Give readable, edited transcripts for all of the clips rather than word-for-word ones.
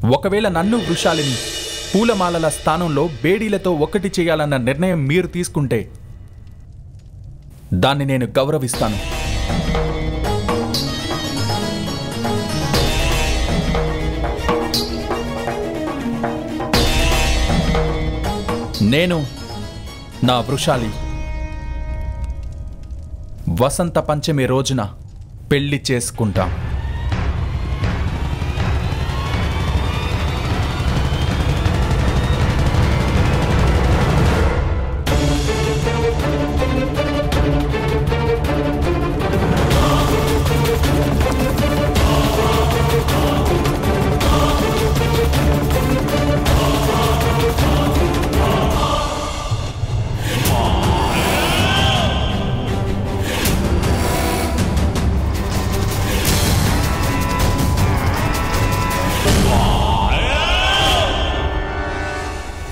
ఒకవేళ నన్ను వృషాలిని పూలమాలల స్థానంలో బేడీలతో ఒకటి చేయాలన్న నిర్ణయం మీరు తీసుకుంటే దాన్ని నేను గౌరవిస్తాను. నేను నా వృషాలి వసంత పంచమి రోజున పెళ్లి చేసుకుంటాం.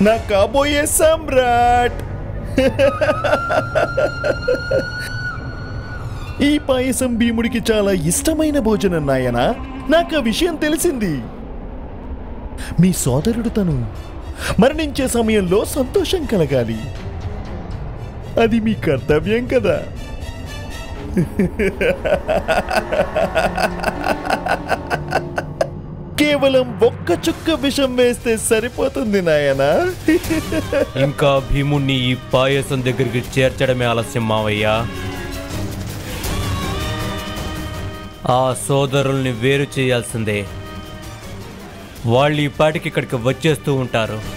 నా కాబోయే సమ్రాట్. ఈ పాయసం భీముడికి చాలా ఇష్టమైన భోజనం నాయనా. నాకు ఆ విషయం తెలిసింది. మీ సోదరుడు తను మరణించే సమయంలో సంతోషం కలగాలి. అది మీ కర్తవ్యం కదా. కేవలం ఒక్క చుక్క విషం వేస్తే సరిపోతుంది నాయనా. ఇంకా భీముణ్ణి ఈ పాయసం దగ్గరికి చేర్చడమే ఆలస్యం మావయ్య. ఆ సోదరుల్ని వేరు చేయాల్సిందే. వాళ్ళు ఈ పాటికి ఇక్కడికి వచ్చేస్తూ ఉంటారు.